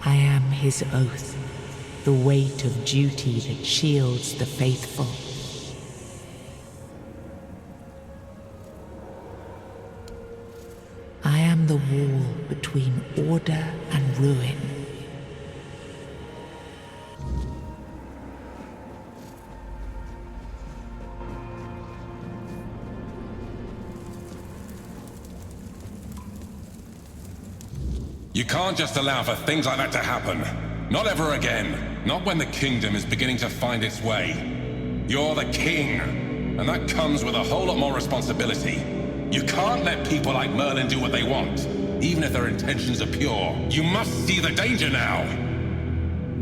I am his oath, the weight of duty that shields the faithful. I am the wall between order and ruin. You can't just allow for things like that to happen. Not ever again. Not when the kingdom is beginning to find its way. You're the king, and that comes with a whole lot more responsibility. You can't let people like Merlin do what they want, even if their intentions are pure. You must see the danger now!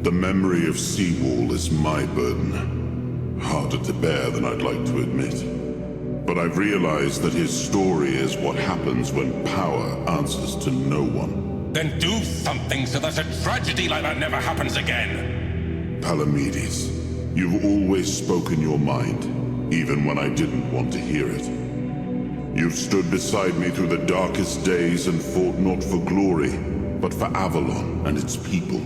The memory of Seawall is my burden. Harder to bear than I'd like to admit. But I've realized that his story is what happens when power answers to no one. Then do something so that a tragedy like that never happens again! Palamedes, you've always spoken your mind, even when I didn't want to hear it. You've stood beside me through the darkest days and fought not for glory, but for Avalon and its people.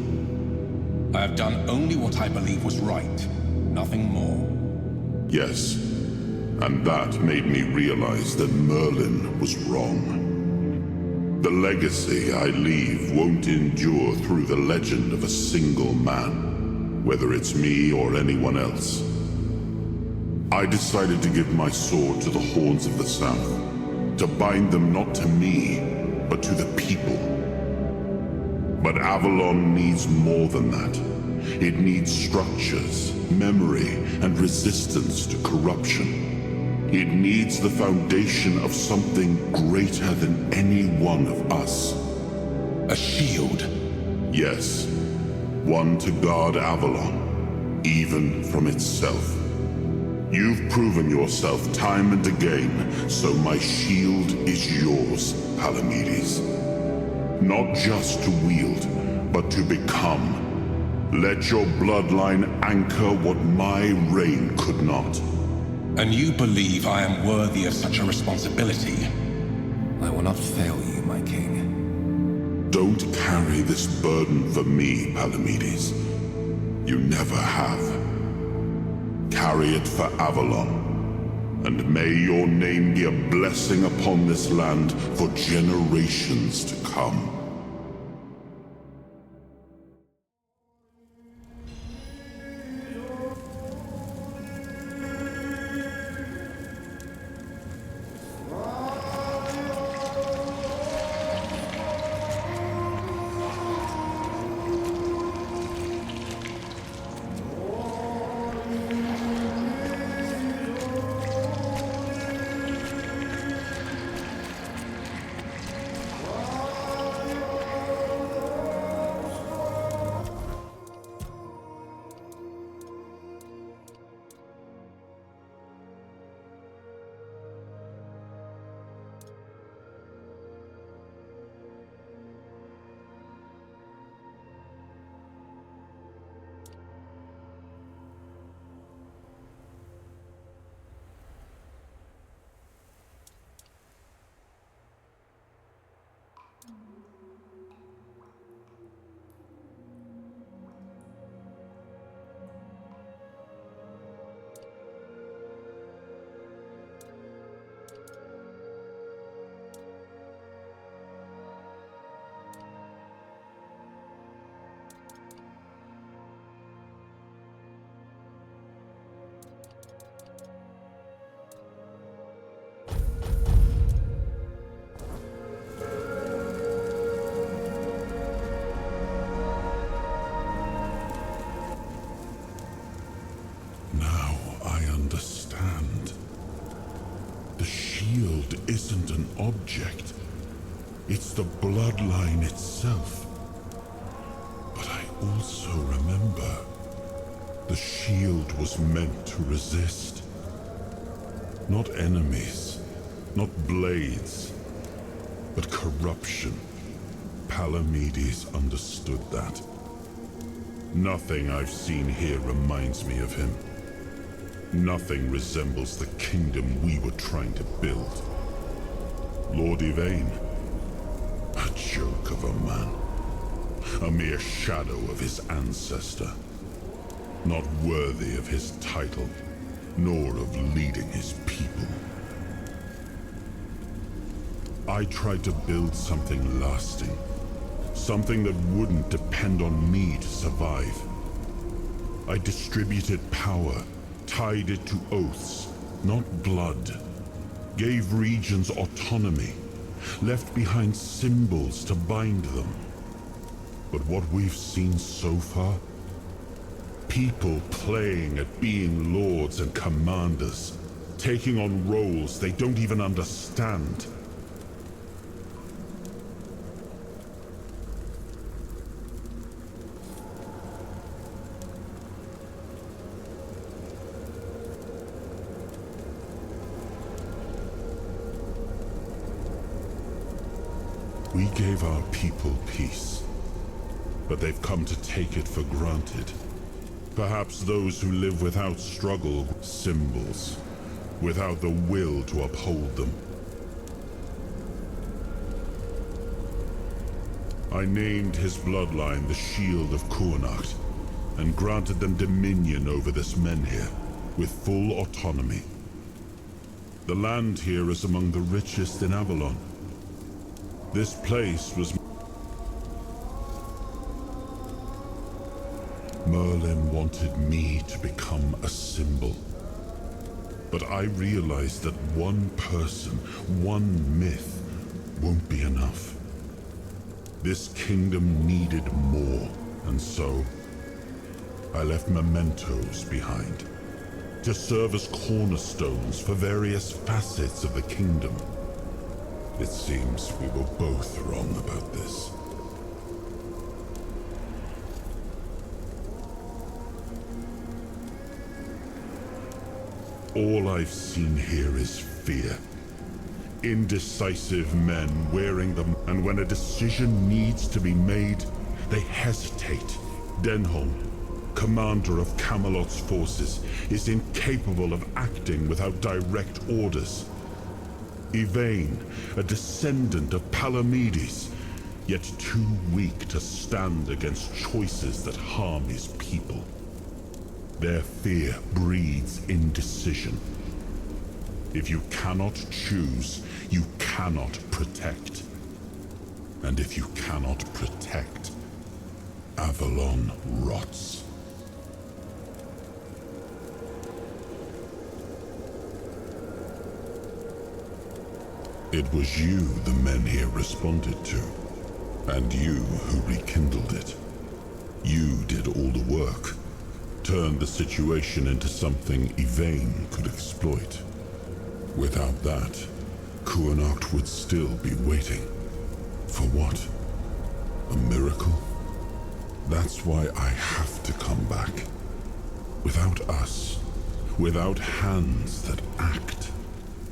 I have done only what I believe was right, nothing more. Yes, and that made me realize that Merlin was wrong. The legacy I leave won't endure through the legend of a single man, whether it's me or anyone else. I decided to give my sword to the Horns of the South, to bind them not to me, but to the people. But Avalon needs more than that. It needs structures, memory, and resistance to corruption. It needs the foundation of something greater than any one of us. A shield? Yes. One to guard Avalon, even from itself. You've proven yourself time and again, so my shield is yours, Palamedes. Not just to wield, but to become. Let your bloodline anchor what my reign could not. And you believe I am worthy of such a responsibility? I will not fail you, my king. Don't carry this burden for me, Palamedes. You never have. Carry it for Avalon, and may your name be a blessing upon this land for generations to come. Isn't an object. It's the bloodline itself. But I also remember the shield was meant to resist. Not enemies, not blades, but corruption. Palamedes understood that. Nothing I've seen here reminds me of him. Nothing resembles the kingdom we were trying to build. Lord Yvain, a joke of a man. a mere shadow of his ancestor, not worthy of his title, nor of leading his people. I tried to build something lasting, something that wouldn't depend on me to survive. I distributed power, tied it to oaths, not blood, gave regions autonomy, left behind symbols to bind them. But what we've seen so far? People playing at being lords and commanders, taking on roles they don't even understand. We gave our people peace, but they've come to take it for granted. Perhaps those who live without struggle, symbols, without the will to uphold them. I named his bloodline the Shield of Kuanacht, and granted them dominion over this menhir, with full autonomy. The land here is among the richest in Avalon. This place was... Merlin wanted me to become a symbol. But I realized that one person, one myth, won't be enough. This kingdom needed more, and so I left mementos behind, to serve as cornerstones for various facets of the kingdom. It seems we were both wrong about this. All I've seen here is fear. Indecisive men wearing them, and when a decision needs to be made, they hesitate. Denholm, commander of Camelot's forces, is incapable of acting without direct orders. Yvain, a descendant of Palamedes, yet too weak to stand against choices that harm his people. Their fear breeds indecision. If you cannot choose, you cannot protect. And if you cannot protect, Avalon rots. It was you the men here responded to, and you who rekindled it. You did all the work, turned the situation into something Yvain could exploit. Without that, Kuanacht would still be waiting. For what? A miracle? That's why I have to come back. Without us, without hands that act,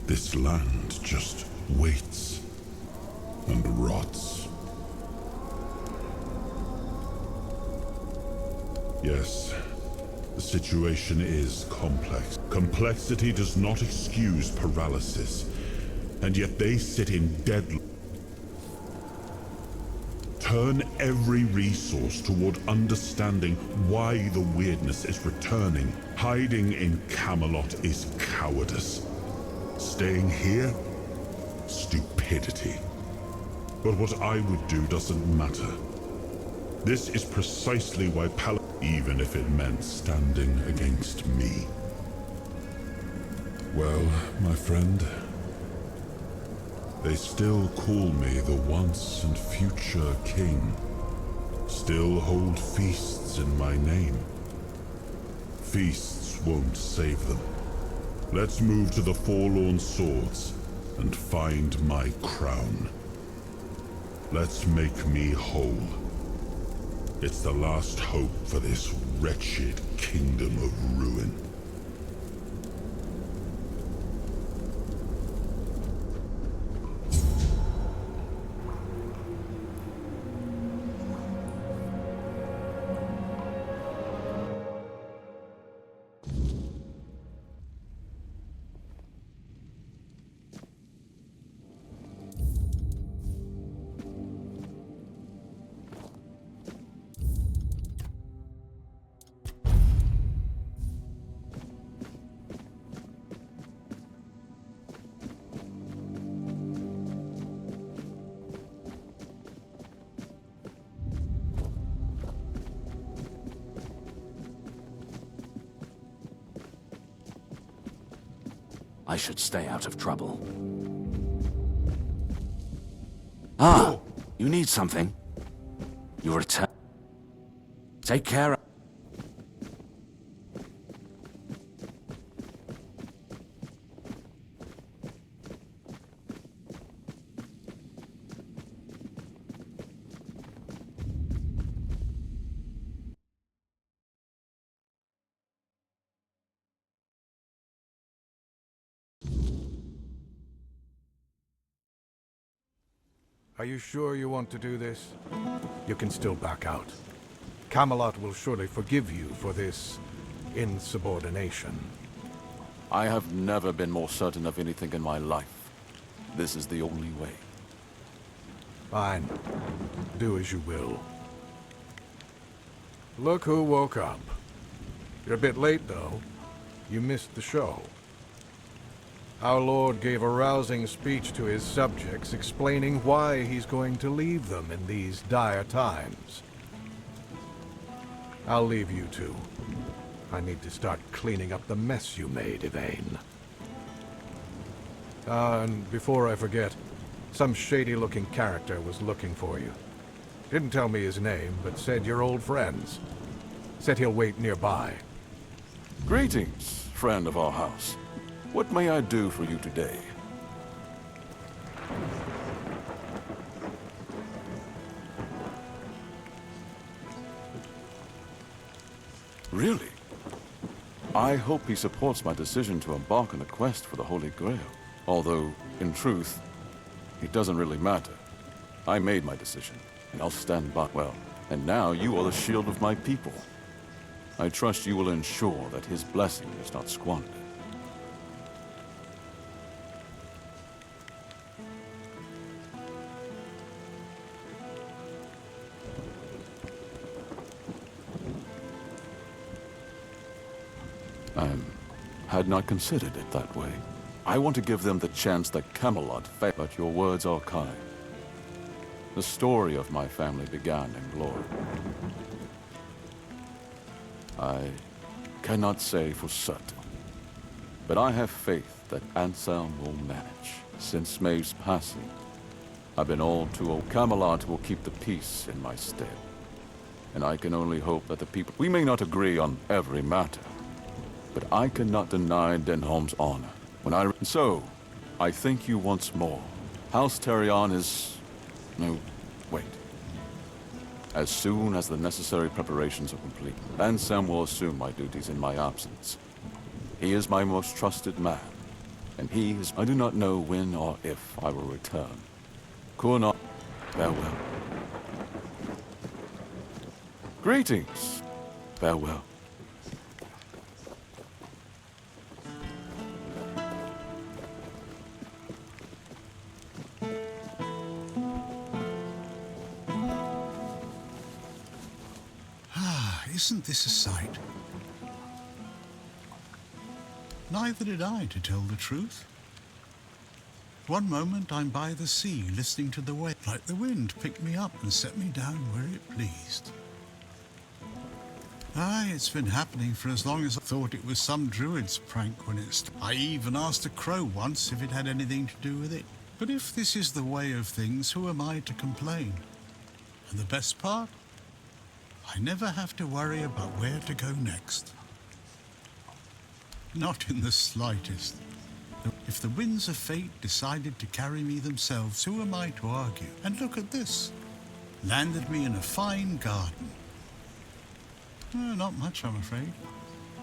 this land just waits and rots. Yes, the situation is complex. Complexity does not excuse paralysis, and yet they sit in deadlock. Turn every resource toward understanding why the weirdness is returning. Hiding in Camelot is cowardice. Staying here? Stupidity. But what I would do doesn't matter. This is precisely why even if it meant standing against me. Well, my friend, they still call me the once and future king. Still hold feasts in my name. Feasts won't save them. Let's move to the Forlorn Swords and find my crown. Let's make me whole. It's the last hope for this wretched kingdom of ruin. I should stay out of trouble. Ah, you need something. You return. Take care. Are you sure you want to do this? You can still back out. Camelot will surely forgive you for this insubordination. I have never been more certain of anything in my life. This is the only way. Fine. Do as you will. Look who woke up. You're a bit late, though. You missed the show. Our Lord gave a rousing speech to his subjects explaining why he's going to leave them in these dire times. I'll leave you two. I need to start cleaning up the mess you made, Yvain. And before I forget, some shady-looking character was looking for you. Didn't tell me his name, but said you're old friends. Said he'll wait nearby. Greetings, friend of our house. What may I do for you today? Really? I hope he supports my decision to embark on a quest for the Holy Grail. Although, in truth, it doesn't really matter. I made my decision, and I'll stand by. Well, and now you are the shield of my people. I trust you will ensure that his blessing is not squandered. Had not considered it that way. I want to give them the chance that Camelot failed, but your words are kind. The story of my family began in glory. I cannot say for certain, but I have faith that Anselm will manage. Since Maeve's passing, I've been all too old. Camelot will keep the peace in my stead. And I can only hope that the people... We may not agree on every matter, but I cannot deny Denholm's honor. So, I thank you once more. House Terion is... No, wait. As soon as the necessary preparations are complete, Ansem will assume my duties in my absence. He is my most trusted man, and he is... I do not know when or if I will return. Kurna, farewell. Greetings. Farewell. Isn't this a sight? Neither did I, to tell the truth. One moment I'm by the sea, listening to the waves, like the wind picked me up and set me down where it pleased. Aye, it's been happening for as long as I thought it was some druid's prank when I even asked a crow once if it had anything to do with it. But if this is the way of things, who am I to complain? And the best part? I never have to worry about where to go next. Not in the slightest. If the winds of fate decided to carry me themselves, who am I to argue? And look at this. Landed me in a fine garden. Not much, I'm afraid.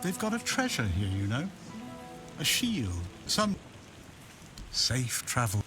They've got a treasure here, you know. A shield. Some safe travel.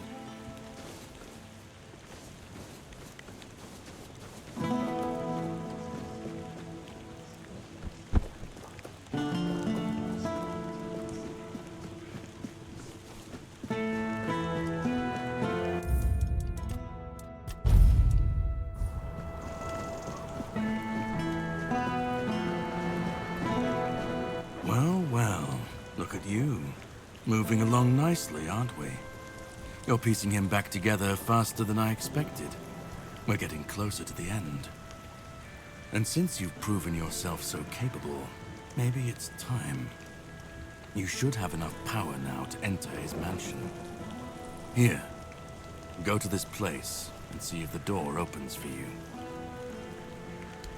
Moving along nicely, aren't we? You're piecing him back together faster than I expected. We're getting closer to the end. And since you've proven yourself so capable, maybe it's time. You should have enough power now to enter his mansion. Here, go to this place and see if the door opens for you.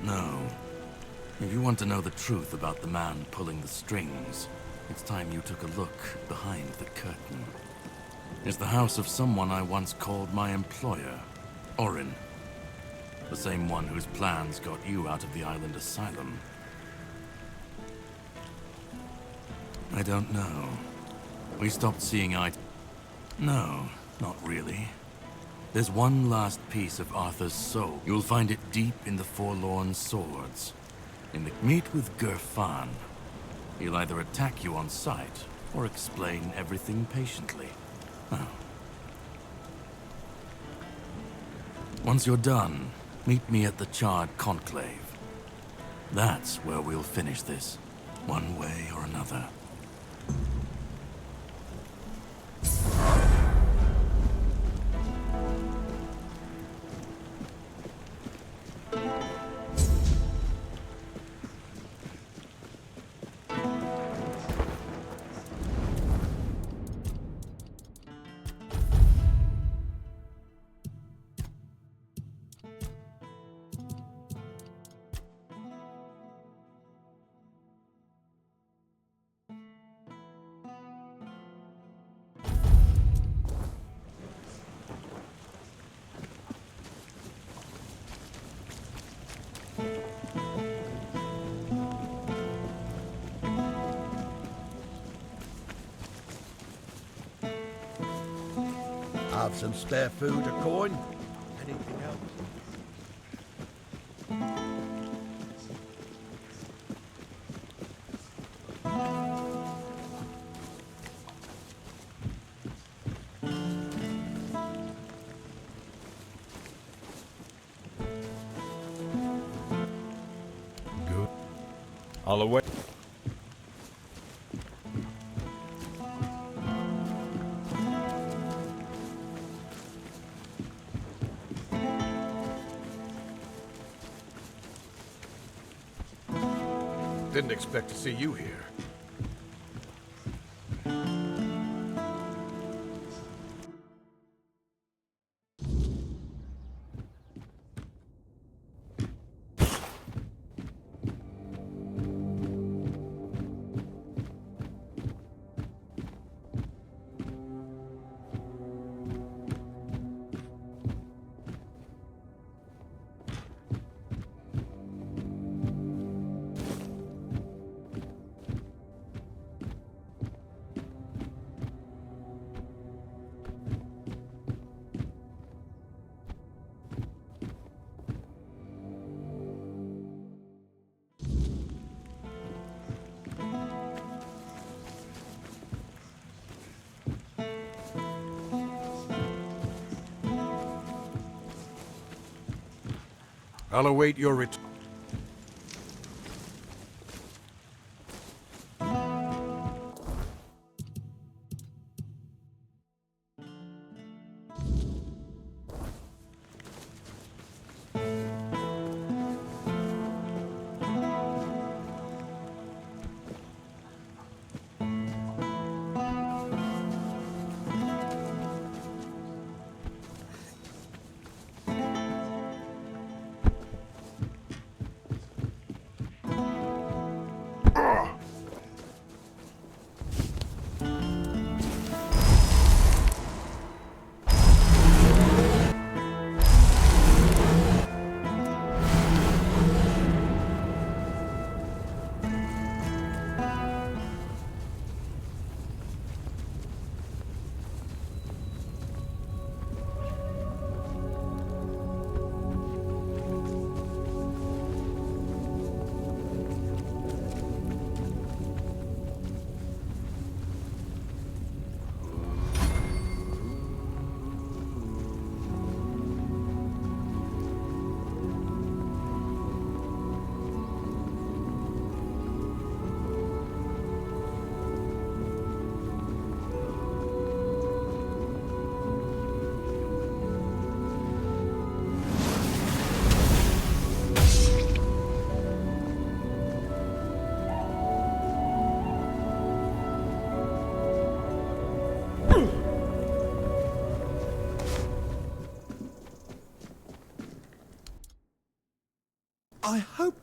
No. If you want to know the truth about the man pulling the strings, it's time you took a look behind the curtain. It's the house of someone I once called my employer, Orin. The same one whose plans got you out of the island asylum. I don't know. We stopped seeing eye. No, not really. There's one last piece of Arthur's soul. You'll find it deep in the Forlorn Swords. Meet with Gerfan. He'll either attack you on sight, or explain everything patiently. Oh. Once you're done, meet me at the Charred Conclave. That's where we'll finish this, one way or another. Have some spare food or coin? Anything else? Good. I'll await. Didn't expect to see you here. I'll await your return. I hope...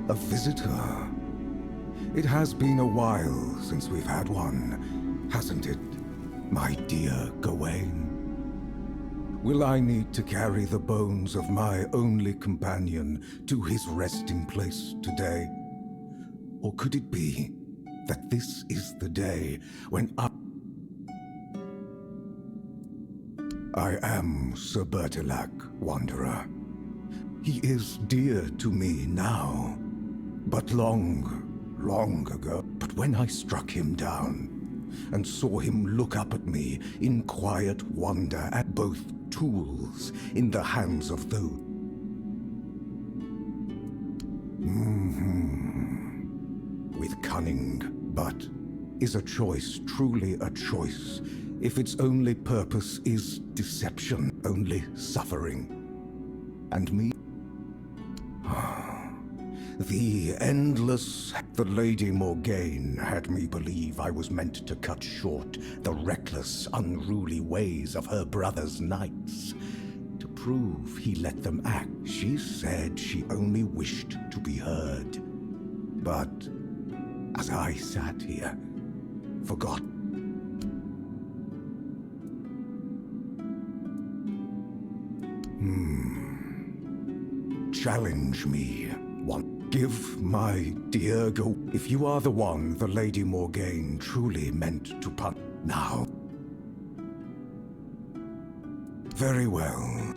A visitor. It has been a while since we've had one, hasn't it, my dear Gawain? Will I need to carry the bones of my only companion to his resting place today? Or could it be that this is the day when I am Sir Bertilac, Wanderer. He is dear to me now, but long ago. But when I struck him down and saw him look up at me in quiet wonder at both tools in the hands of those. With cunning, but is a choice truly a choice if its only purpose is deception, only suffering? And me? The endless... The Lady Morgaine had me believe I was meant to cut short the reckless, unruly ways of her brother's knights. To prove he let them act, she said she only wished to be heard. But as I sat here, forgot. Challenge me. Give my dear go. If you are the one the Lady Morgaine truly meant to put now. Very well.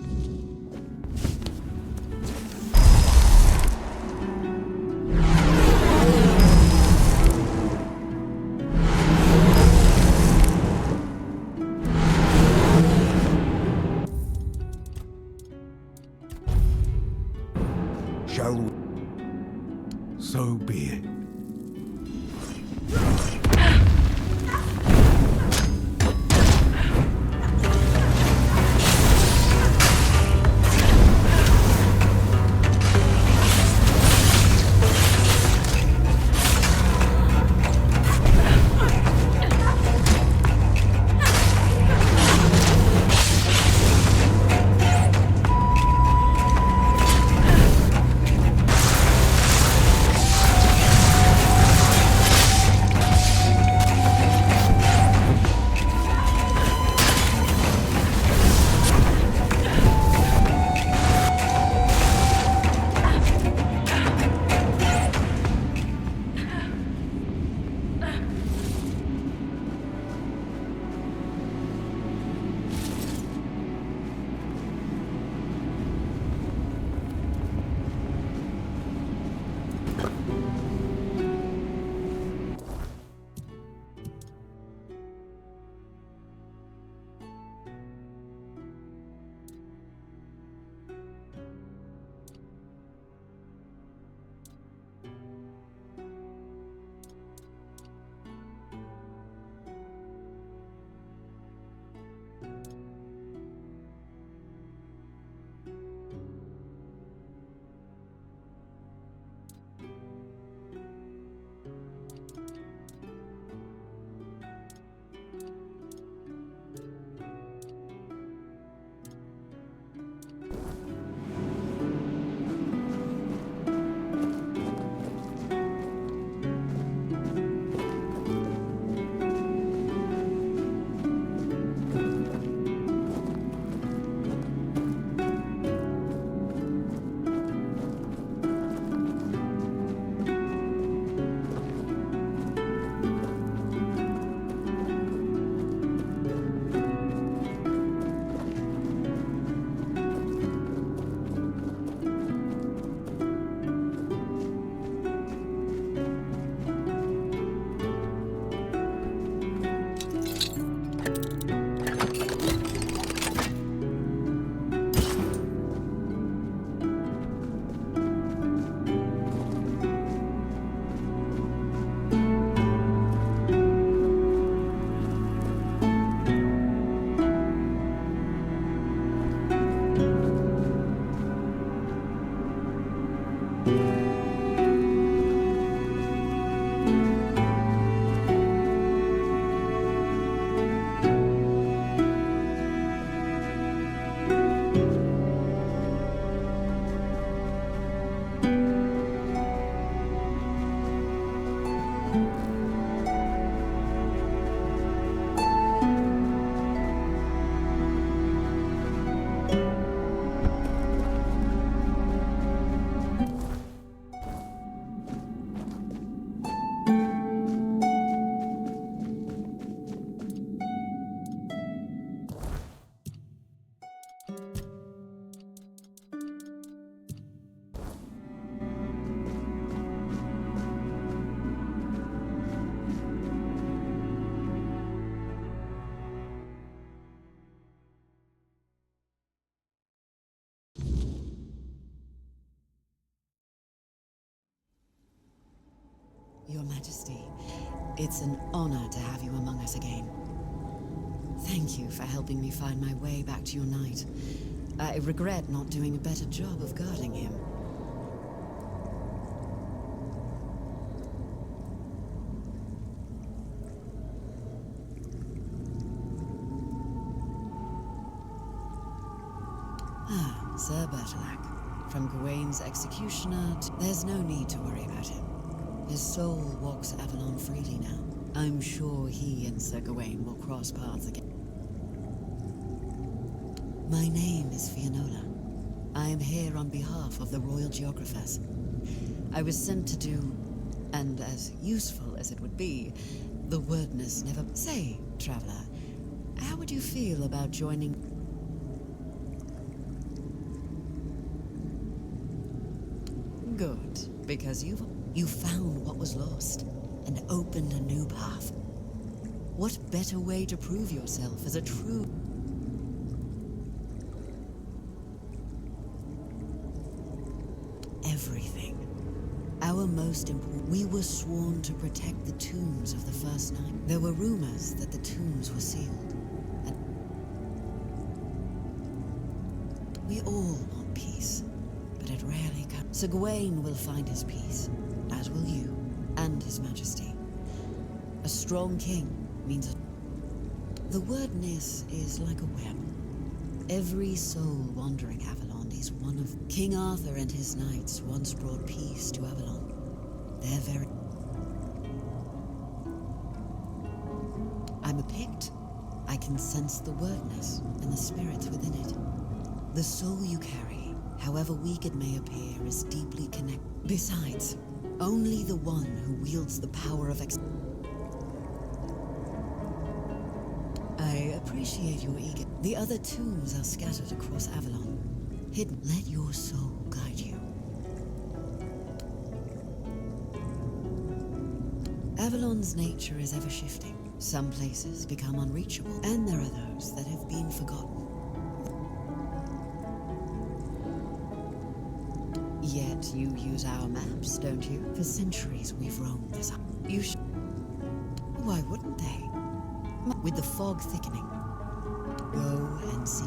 Shall we? So be it. Your Majesty, it's an honor to have you among us again. Thank you for helping me find my way back to your knight. I regret not doing a better job of guarding him. Ah, Sir Bertilac. From Gawain's executioner there's no need to worry about him. His soul walks Avalon freely now. I'm sure he and Sir Gawain will cross paths again. My name is Fianola. I am here on behalf of the Royal Geographers. I was sent to do, and as useful as it would be, the wordness never... Say, Traveler, how would you feel about joining... Good, because you found what was lost and opened a new path. What better way to prove yourself as a true... Everything. Our most important... We were sworn to protect the tombs of the First Knight. There were rumors that the tombs were sealed. And we all want peace, but it rarely comes. Sir Gawain will find his peace, as will you, and His Majesty. A strong king means the wordness is like a web. Every soul wandering Avalon is one of... King Arthur and his knights once brought peace to Avalon. They're very... I'm a Pict. I can sense the wordness and the spirits within it. The soul you carry, however weak it may appear, is deeply connected. Besides, only the one who wields the power of I appreciate your eager... The other tombs are scattered across Avalon. Hidden. Let your soul guide you. Avalon's nature is ever shifting. Some places become unreachable, and there are those that have been forgotten. Yet you use our maps, don't you? For centuries we've roamed this... You should... Why wouldn't they? With the fog thickening, go and see.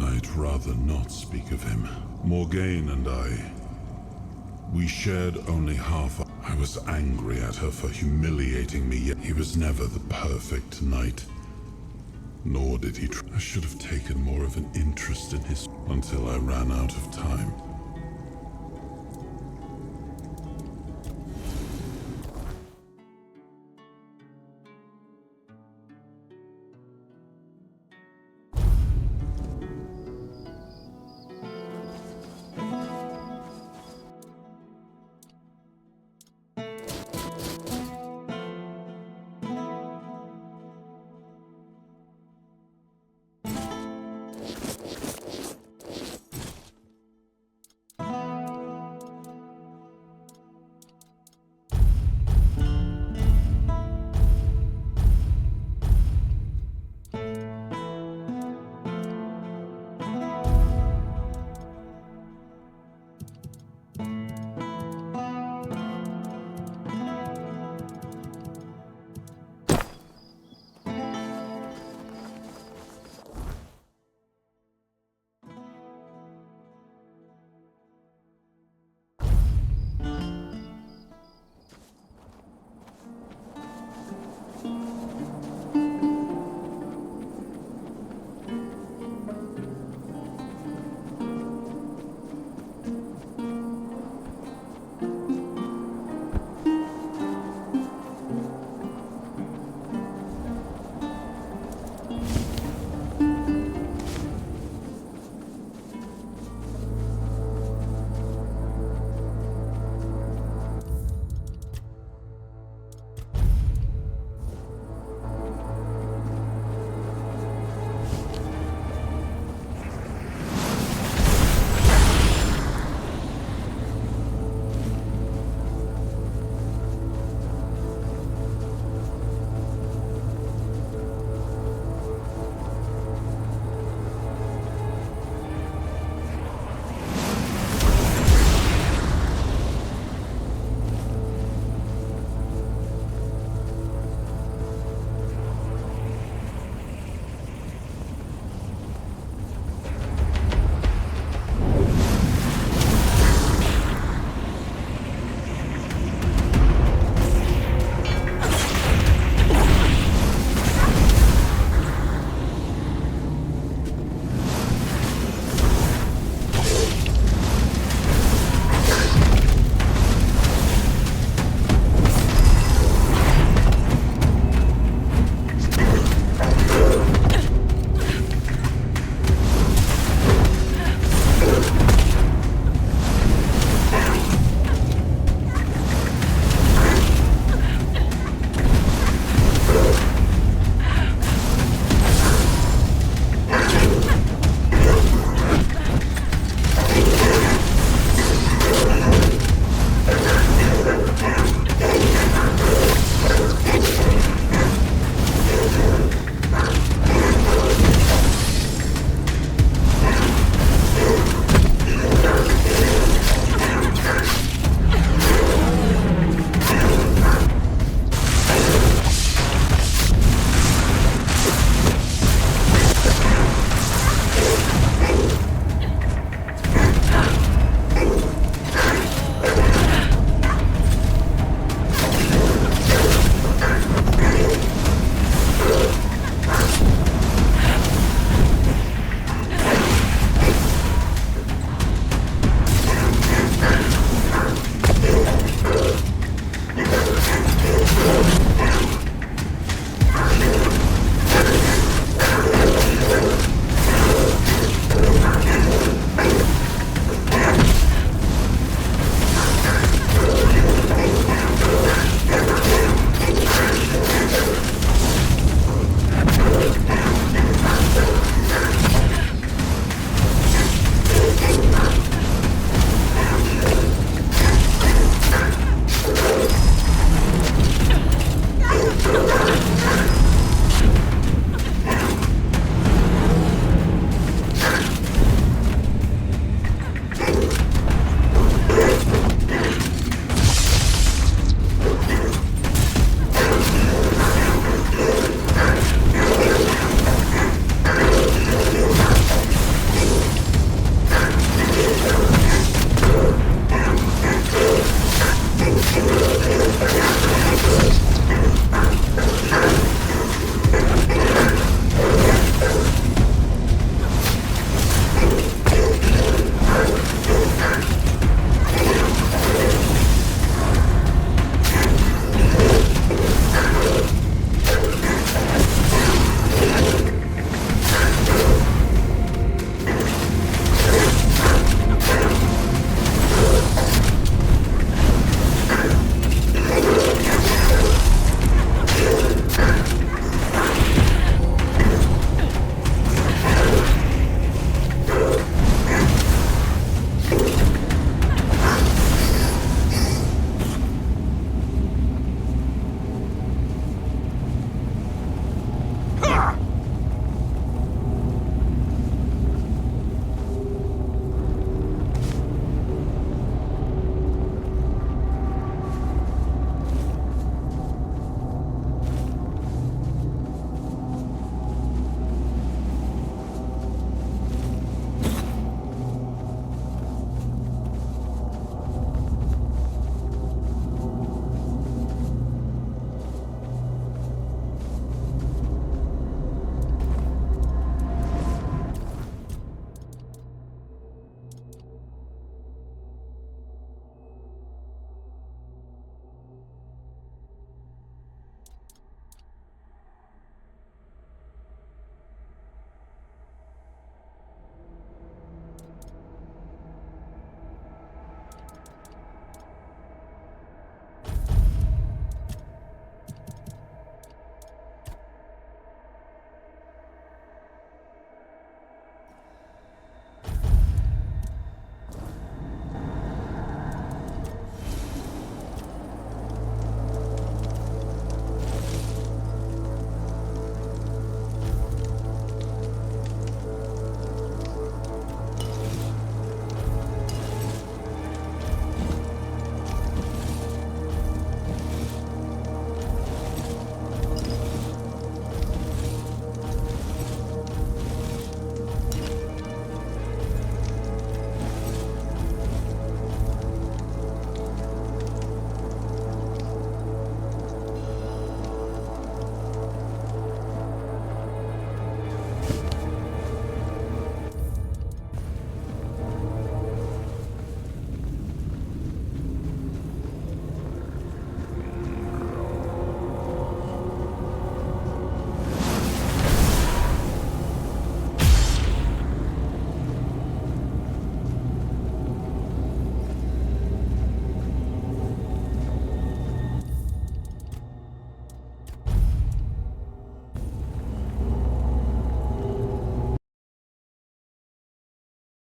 I'd rather not speak of him. Morgaine and I, we shared only half. I was angry at her for humiliating me, yet he was never the perfect knight. Nor did he I should have taken more of an interest in his... until I ran out of time.